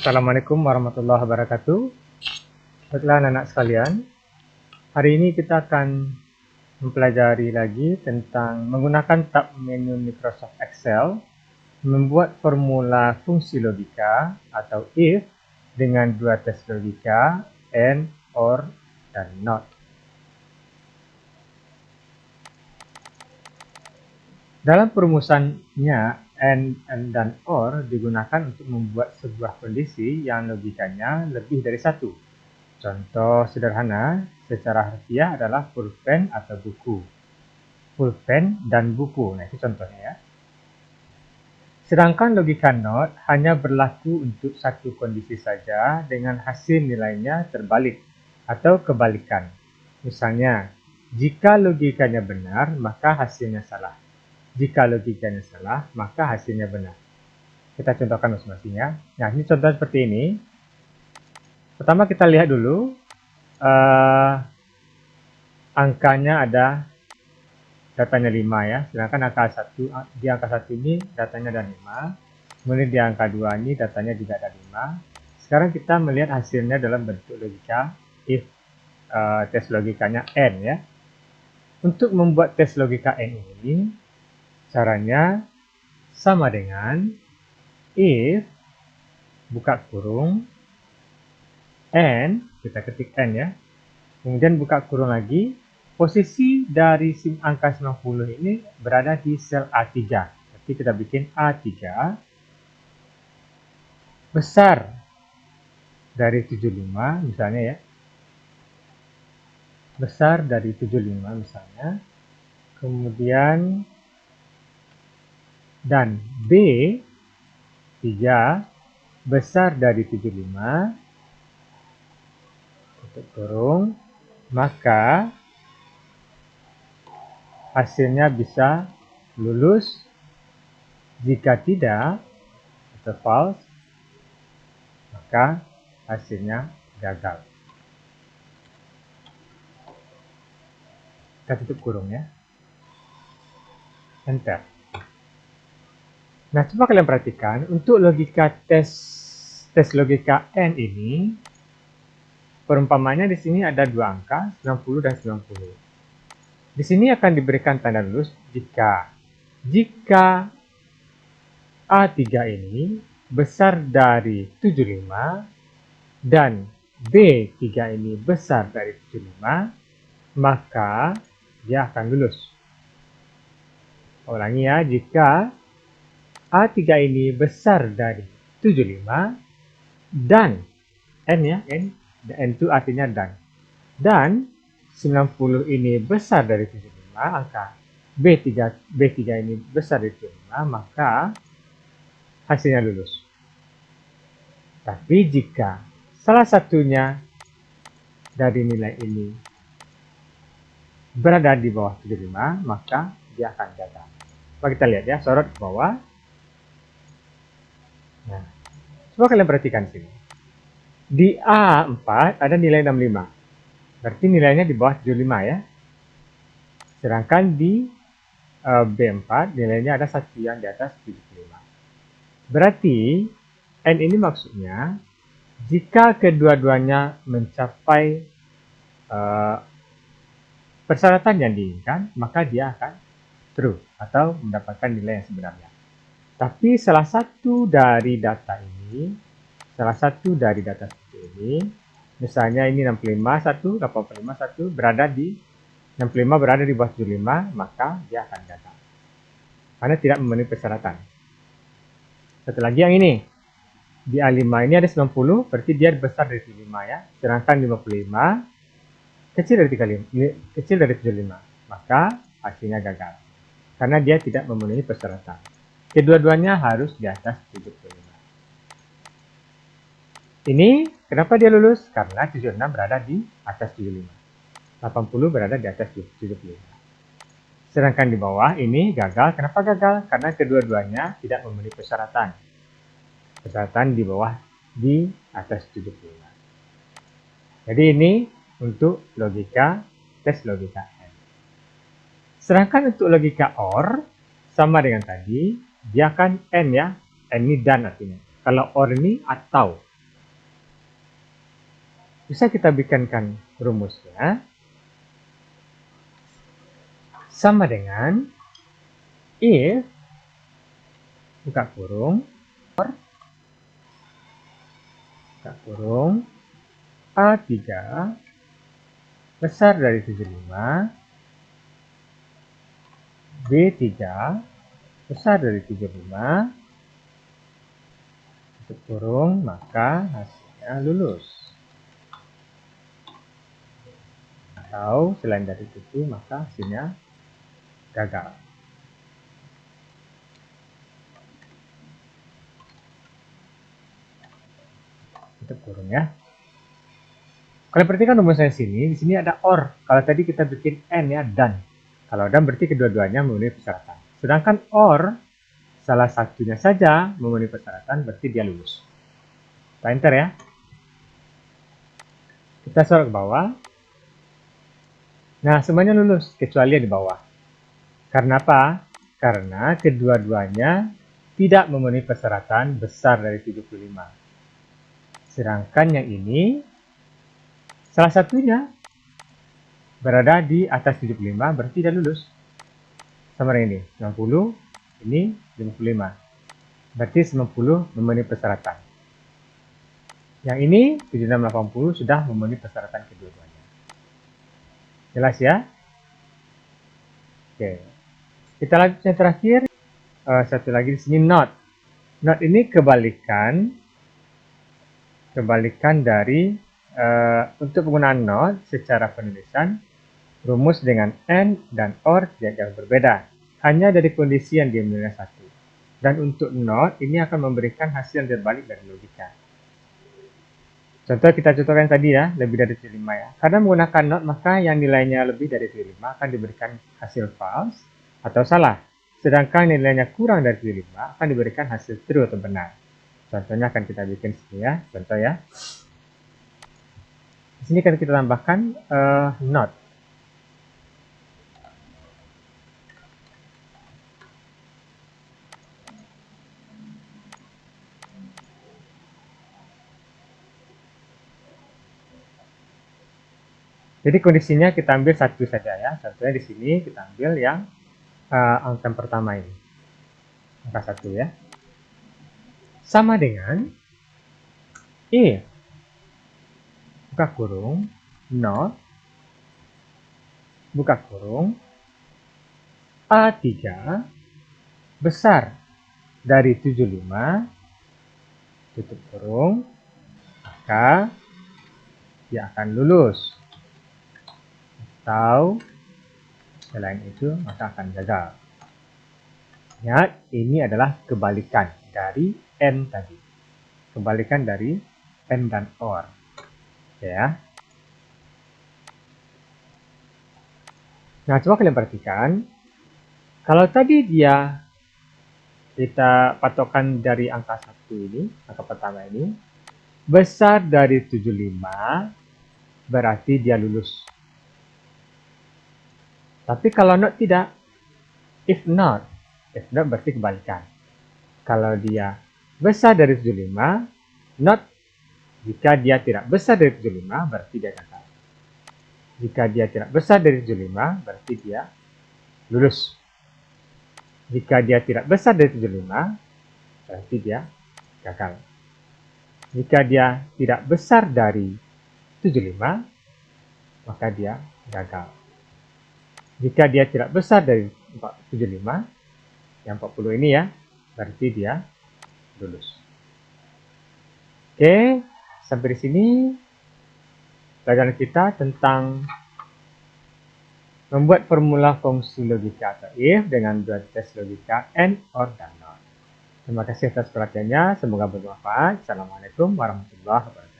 Assalamualaikum warahmatullahi wabarakatuh. Baiklah anak-anak sekalian, hari ini kita akan mempelajari lagi tentang menggunakan tab menu Microsoft Excel, membuat formula fungsi logika atau if dengan dua tes logika AND, OR, dan NOT. Dalam perumusannya, AND dan OR digunakan untuk membuat sebuah kondisi yang logikanya lebih dari satu. Contoh sederhana secara harfiah adalah pulpen atau buku. Pulpen dan buku. Nah, itu contohnya ya. Sedangkan logika NOT hanya berlaku untuk satu kondisi saja dengan hasil nilainya terbalik atau kebalikan. Misalnya, jika logikanya benar, maka hasilnya salah. Jika logikanya salah, maka hasilnya benar. Kita contohkan masing-masing ya. Nah, ini contoh seperti ini. Pertama kita lihat dulu angkanya ada datanya 5 ya. Sedangkan di angka 1 ini datanya ada 5. Kemudian di angka 2 ini datanya juga ada 5. Sekarang kita melihat hasilnya dalam bentuk logika if tes logikanya AND ya. Untuk membuat tes logika AND ini caranya sama dengan if buka kurung AND, kita ketik AND ya. Kemudian buka kurung lagi, posisi dari angka 90 ini berada di sel A3. Jadi kita bikin A3 besar dari 75 misalnya ya. Besar dari 75 misalnya. Kemudian dan B3 besar dari 75 tutup kurung, maka hasilnya bisa lulus. Jika tidak atau false, maka hasilnya gagal. Kita tutup kurung ya. Enter. Nah, coba kalian perhatikan untuk logika tes logika AND ini, perumpamannya di sini ada dua angka, 90 dan 90. Di sini akan diberikan tanda lulus jika A3 ini besar dari 75 dan B3 ini besar dari 75, maka dia akan lulus. Ulangi ya, jika A3 ini besar dari 75 dan N ya, N itu artinya dan 90 ini besar dari 75, angka B3 ini besar dari 75, maka hasilnya lulus. Tapi jika salah satunya dari nilai ini berada di bawah 75, maka dia akan gagal. Coba kita lihat ya, sorot ke bawah. Nah, coba kalian perhatikan sini. Di A4 ada nilai 65. Berarti nilainya di bawah 75 ya. Sedangkan di B4 nilainya ada satu yang di atas 75. Berarti N ini maksudnya jika kedua-duanya mencapai persyaratan yang diinginkan, maka dia akan true atau mendapatkan nilai yang sebenarnya. Tapi salah satu dari data ini, misalnya ini 65 1 berada di 65 berada di bawah 75, maka dia akan gagal karena tidak memenuhi persyaratan. Satu lagi yang ini, di A5 ini ada 90, berarti dia besar dari 75 ya. Sedangkan 55 kecil dari 75, maka hasilnya gagal karena dia tidak memenuhi persyaratan. Kedua-duanya harus di atas 75. Ini kenapa dia lulus? Karena 76 berada di atas 75. 80 berada di atas 75. Sedangkan di bawah ini gagal. Kenapa gagal? Karena kedua-duanya tidak memenuhi persyaratan. Persyaratan di bawah di atas 75. Jadi ini untuk logika tes logika AND. Sedangkan untuk logika OR sama dengan tadi, dia kan N ya. N ini dan artinya. Kalau OR ini atau. Bisa kita bikinkan rumusnya sama dengan if buka kurung A3 besar dari 75, B3 besar dari 75, tutup kurung, maka hasilnya lulus. Atau selain dari itu, maka hasilnya gagal. Tutup kurung ya. Kalau perhatikan rumusnya di sini ada OR. Kalau tadi kita bikin AND ya, dan. Kalau dan berarti kedua-duanya memenuhi persyaratan. Sedangkan OR, salah satunya saja memenuhi persyaratan, berarti dia lulus. Kita enter ya. Kita scroll ke bawah. Nah, semuanya lulus, kecuali yang di bawah. Karena apa? Karena kedua-duanya tidak memenuhi persyaratan besar dari 75. Sedangkan yang ini, salah satunya berada di atas 75, berarti dia lulus. Sama dengan ini, 90, ini 55. Berarti 90 memenuhi persyaratan. Yang ini, 7680 sudah memenuhi persyaratan kedua-duanya. Jelas ya? Oke. Kita lanjut yang terakhir. Satu lagi di sini, not. Not ini kebalikan dari untuk penggunaan not secara penulisan, rumus dengan AND dan OR tidak jauh berbeda. Hanya dari kondisi yang dimiliki satu. Dan untuk not, ini akan memberikan hasil yang terbalik dari logika. Contoh kita contohkan tadi ya, lebih dari 75 ya. Karena menggunakan not, maka yang nilainya lebih dari 75 akan diberikan hasil false atau salah. Sedangkan nilainya kurang dari 75 akan diberikan hasil true atau benar. Contohnya akan kita bikin sini ya, contoh ya. Di sini akan kita tambahkan not. Jadi kondisinya kita ambil satu saja ya. Contohnya di sini kita ambil yang angka pertama ini. Angka 1 ya. Sama dengan if buka kurung not buka kurung A3 besar dari 75 tutup kurung, maka dia akan lulus. Atau selain itu maka akan gagal. Ingat, ini adalah kebalikan dari AND tadi. Kebalikan dari AND dan OR. Ya. Nah, coba kalian perhatikan. Kalau tadi kita patokan dari angka 1 ini, angka pertama ini, besar dari 75, berarti dia lulus. Tapi kalau not tidak, if not berarti kebalikan. Kalau dia besar dari 75, not. Jika dia tidak besar dari 75, berarti dia gagal. Jika dia tidak besar dari 75, berarti dia lulus. Jika dia tidak besar dari 75, berarti dia gagal. Jika dia tidak besar dari 75, maka dia gagal. Jika dia tidak besar dari 75, yang 40 ini ya, berarti dia lulus. Oke, sampai di sini pelajaran kita tentang membuat formula fungsi logika atau if dengan dua tes logika AND, OR, dan NOT. Terima kasih atas perhatiannya, semoga bermanfaat. Assalamualaikum warahmatullahi wabarakatuh.